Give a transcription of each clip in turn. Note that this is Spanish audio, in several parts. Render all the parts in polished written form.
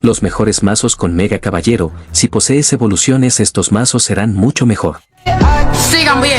los mejores mazos con Mega Caballero. Si posees evoluciones, estos mazos serán mucho mejor. Sigan bien.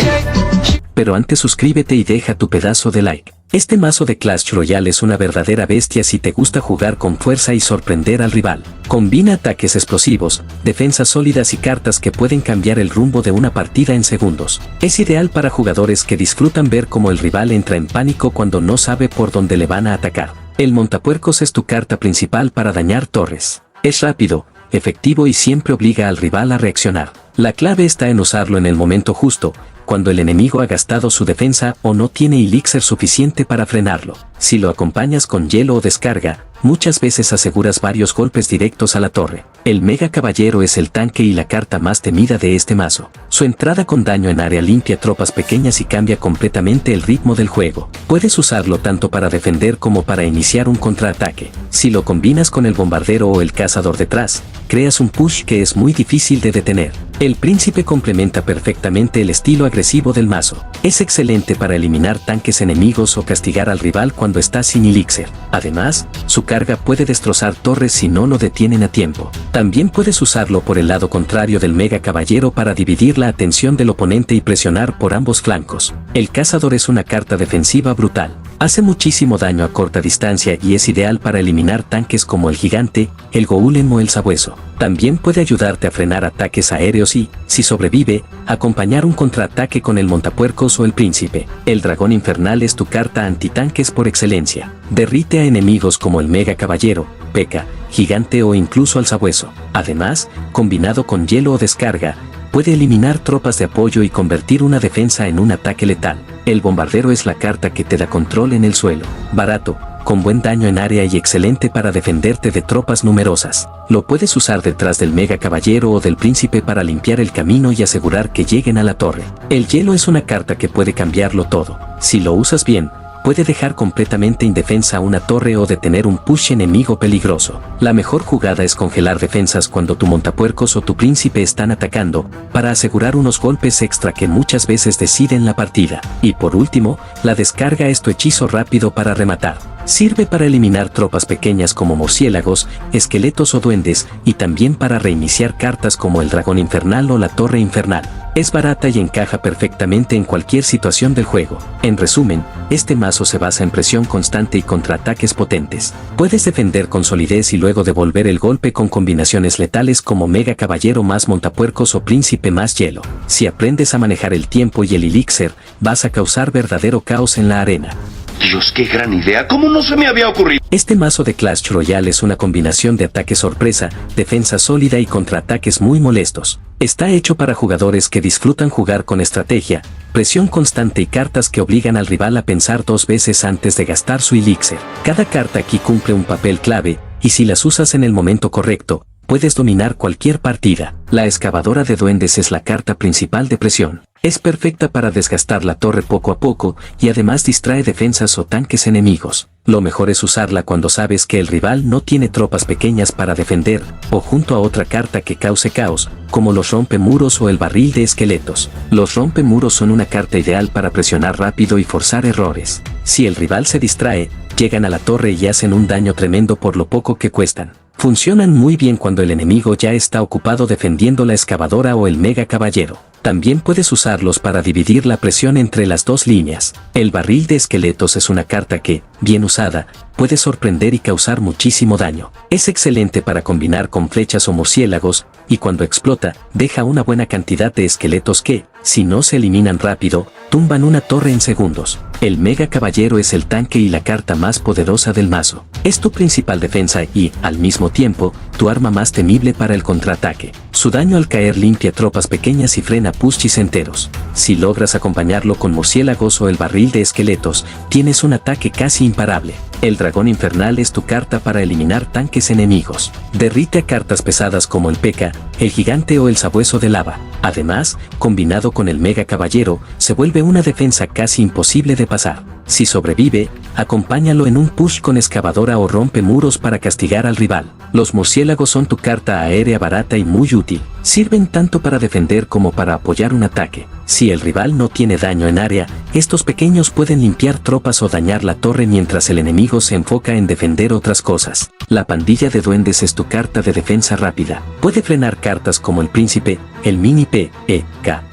Pero antes suscríbete y deja tu pedazo de like. Este mazo de Clash Royale es una verdadera bestia si te gusta jugar con fuerza y sorprender al rival. Combina ataques explosivos, defensas sólidas y cartas que pueden cambiar el rumbo de una partida en segundos. Es ideal para jugadores que disfrutan ver cómo el rival entra en pánico cuando no sabe por dónde le van a atacar. El montapuercos es tu carta principal para dañar torres. Es rápido, efectivo y siempre obliga al rival a reaccionar. La clave está en usarlo en el momento justo, cuando el enemigo ha gastado su defensa o no tiene elixir suficiente para frenarlo. Si lo acompañas con hielo o descarga, muchas veces aseguras varios golpes directos a la torre. El Mega Caballero es el tanque y la carta más temida de este mazo. Su entrada con daño en área limpia tropas pequeñas y cambia completamente el ritmo del juego. Puedes usarlo tanto para defender como para iniciar un contraataque. Si lo combinas con el bombardero o el cazador detrás, creas un push que es muy difícil de detener. El príncipe complementa perfectamente el estilo agresivo del mazo. Es excelente para eliminar tanques enemigos o castigar al rival cuando está sin elixir. Además, su carga puede destrozar torres si no lo detienen a tiempo. También puedes usarlo por el lado contrario del Mega Caballero para dividir la atención del oponente y presionar por ambos flancos. El cazador es una carta defensiva brutal. Hace muchísimo daño a corta distancia y es ideal para eliminar tanques como el gigante, el golem o el sabueso. También puede ayudarte a frenar ataques aéreos y, si sobrevive, acompañar un contraataque con el montapuercos o el príncipe. El dragón infernal es tu carta antitanques por excelencia. Derrite a enemigos como el Mega Caballero, P.E.K.K.A, gigante o incluso al sabueso. Además, combinado con hielo o descarga, puede eliminar tropas de apoyo y convertir una defensa en un ataque letal. El bombardero es la carta que te da control en el suelo. Barato, con buen daño en área y excelente para defenderte de tropas numerosas. Lo puedes usar detrás del Mega Caballero o del príncipe para limpiar el camino y asegurar que lleguen a la torre. El hielo es una carta que puede cambiarlo todo. Si lo usas bien, puede dejar completamente indefensa una torre o detener un push enemigo peligroso. La mejor jugada es congelar defensas cuando tu montapuercos o tu príncipe están atacando, para asegurar unos golpes extra que muchas veces deciden la partida. Y por último, la descarga es tu hechizo rápido para rematar. Sirve para eliminar tropas pequeñas como murciélagos, esqueletos o duendes, y también para reiniciar cartas como el dragón infernal o la torre infernal. Es barata y encaja perfectamente en cualquier situación del juego. En resumen, este mazo se basa en presión constante y contraataques potentes. Puedes defender con solidez y luego devolver el golpe con combinaciones letales como Mega Caballero más montapuercos o príncipe más hielo. Si aprendes a manejar el tiempo y el elixir, vas a causar verdadero caos en la arena. Dios, qué gran idea, ¿cómo no se me había ocurrido? Este mazo de Clash Royale es una combinación de ataque sorpresa, defensa sólida y contraataques muy molestos. Está hecho para jugadores que disfrutan jugar con estrategia, presión constante y cartas que obligan al rival a pensar dos veces antes de gastar su elixir. Cada carta aquí cumple un papel clave, y si las usas en el momento correcto, puedes dominar cualquier partida. La excavadora de duendes es la carta principal de presión. Es perfecta para desgastar la torre poco a poco y además distrae defensas o tanques enemigos. Lo mejor es usarla cuando sabes que el rival no tiene tropas pequeñas para defender, o junto a otra carta que cause caos, como los rompemuros o el barril de esqueletos. Los rompemuros son una carta ideal para presionar rápido y forzar errores. Si el rival se distrae, llegan a la torre y hacen un daño tremendo por lo poco que cuestan. Funcionan muy bien cuando el enemigo ya está ocupado defendiendo la excavadora o el Mega Caballero. También puedes usarlos para dividir la presión entre las dos líneas. El barril de esqueletos es una carta que, bien usada, puede sorprender y causar muchísimo daño. Es excelente para combinar con flechas o murciélagos, y cuando explota, deja una buena cantidad de esqueletos que, si no se eliminan rápido, tumban una torre en segundos. El Mega Caballero es el tanque y la carta más poderosa del mazo. Es tu principal defensa y, al mismo tiempo, tu arma más temible para el contraataque. Su daño al caer limpia tropas pequeñas y frena pushis enteros. Si logras acompañarlo con murciélagos o el barril de esqueletos, tienes un ataque casi imparable. El dragón infernal es tu carta para eliminar tanques enemigos. Derrite a cartas pesadas como el P.E.K.K.A, el gigante o el sabueso de lava. Además, combinado con el Mega Caballero, se vuelve una defensa casi imposible de pasar. Si sobrevive, acompáñalo en un push con excavadora o rompe muros para castigar al rival. Los murciélagos son tu carta aérea barata y muy útil. Sirven tanto para defender como para apoyar un ataque. Si el rival no tiene daño en área, estos pequeños pueden limpiar tropas o dañar la torre mientras el enemigo se enfoca en defender otras cosas. La pandilla de duendes es tu carta de defensa rápida. Puede frenar cartas como el príncipe, el mini P, E, K,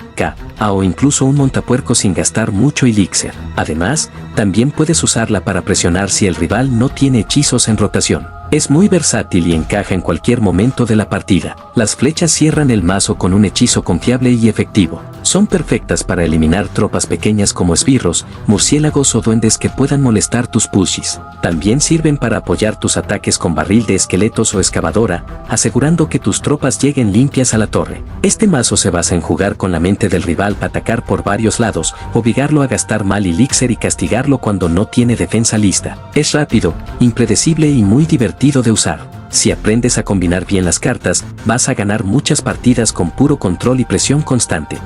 A o incluso un montapuerco sin gastar mucho elixir. Además, también puedes usarla para presionar si el rival no tiene hechizos en rotación. Es muy versátil y encaja en cualquier momento de la partida. Las flechas cierran el mazo con un hechizo confiable y efectivo. Son perfectas para eliminar tropas pequeñas como esbirros, murciélagos o duendes que puedan molestar tus pushes. También sirven para apoyar tus ataques con barril de esqueletos o excavadora, asegurando que tus tropas lleguen limpias a la torre. Este mazo se basa en jugar con la mente del rival para atacar por varios lados, obligarlo a gastar mal elixir y castigarlo cuando no tiene defensa lista. Es rápido, impredecible y muy divertido de usar. Si aprendes a combinar bien las cartas, vas a ganar muchas partidas con puro control y presión constante.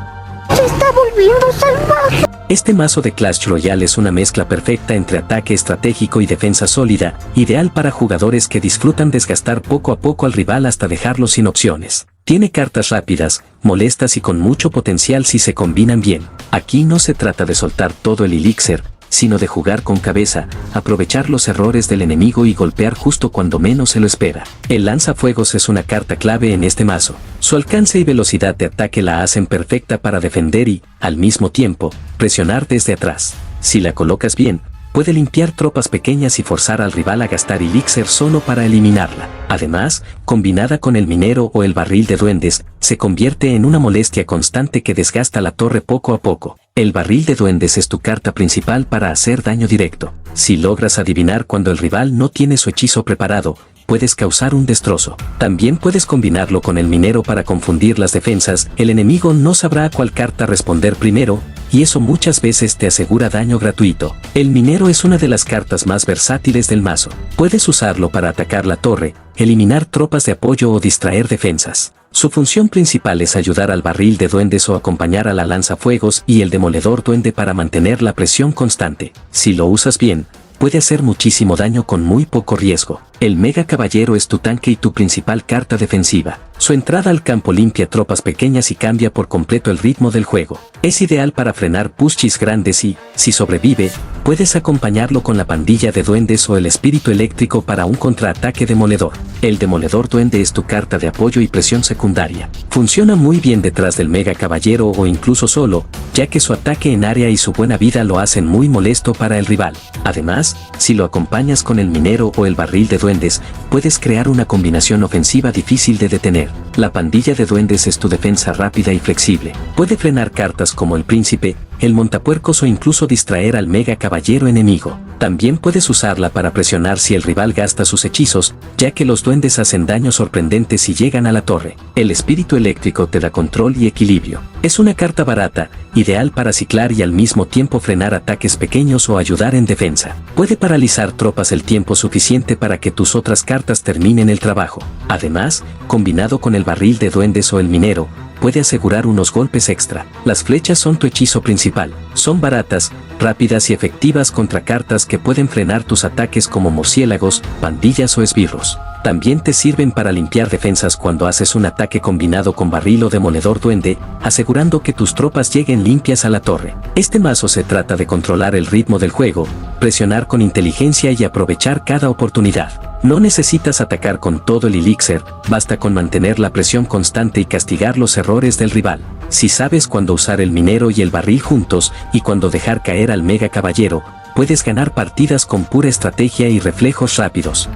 ¡Se está volviendo salvaje! Este mazo de Clash Royale es una mezcla perfecta entre ataque estratégico y defensa sólida, ideal para jugadores que disfrutan desgastar poco a poco al rival hasta dejarlo sin opciones. Tiene cartas rápidas, molestas y con mucho potencial si se combinan bien. Aquí no se trata de soltar todo el elixir, sino de jugar con cabeza, aprovechar los errores del enemigo y golpear justo cuando menos se lo espera. El lanzafuegos es una carta clave en este mazo. Su alcance y velocidad de ataque la hacen perfecta para defender y, al mismo tiempo, presionar desde atrás. Si la colocas bien, puede limpiar tropas pequeñas y forzar al rival a gastar elixir solo para eliminarla. Además, combinada con el minero o el barril de duendes, se convierte en una molestia constante que desgasta la torre poco a poco. El barril de duendes es tu carta principal para hacer daño directo. Si logras adivinar cuando el rival no tiene su hechizo preparado, puedes causar un destrozo. También puedes combinarlo con el minero para confundir las defensas. El enemigo no sabrá a cuál carta responder primero, y eso muchas veces te asegura daño gratuito. El minero es una de las cartas más versátiles del mazo. Puedes usarlo para atacar la torre, eliminar tropas de apoyo o distraer defensas. Su función principal es ayudar al barril de duendes o acompañar a la lanzafuegos y el demoledor duende para mantener la presión constante. Si lo usas bien, puede hacer muchísimo daño con muy poco riesgo. El Mega Caballero es tu tanque y tu principal carta defensiva. Su entrada al campo limpia tropas pequeñas y cambia por completo el ritmo del juego. Es ideal para frenar pushes grandes y, si sobrevive, puedes acompañarlo con la pandilla de duendes o el espíritu eléctrico para un contraataque demoledor. El demoledor duende es tu carta de apoyo y presión secundaria. Funciona muy bien detrás del Mega Caballero o incluso solo, ya que su ataque en área y su buena vida lo hacen muy molesto para el rival. Además, si lo acompañas con el minero o el barril de duendes, puedes crear una combinación ofensiva difícil de detener. La pandilla de duendes es tu defensa rápida y flexible. Puede frenar cartas como el príncipe, el montapuercos o incluso distraer al Mega Caballero enemigo. También puedes usarla para presionar si el rival gasta sus hechizos, ya que los duendes hacen daño sorprendente si llegan a la torre. El espíritu eléctrico te da control y equilibrio. Es una carta barata, ideal para ciclar y al mismo tiempo frenar ataques pequeños o ayudar en defensa. Puede paralizar tropas el tiempo suficiente para que tus otras cartas terminen el trabajo. Además, combinado con el barril de duendes o el minero, puede asegurar unos golpes extra. Las flechas son tu hechizo principal. Son baratas, rápidas y efectivas contra cartas que pueden frenar tus ataques como murciélagos, pandillas o esbirros. También te sirven para limpiar defensas cuando haces un ataque combinado con barril o demoledor duende, asegurando que tus tropas lleguen limpias a la torre. Este mazo se trata de controlar el ritmo del juego, presionar con inteligencia y aprovechar cada oportunidad. No necesitas atacar con todo el elixir, basta con mantener la presión constante y castigar los errores del rival. Si sabes cuándo usar el minero y el barril juntos y cuándo dejar caer al Mega Caballero, puedes ganar partidas con pura estrategia y reflejos rápidos.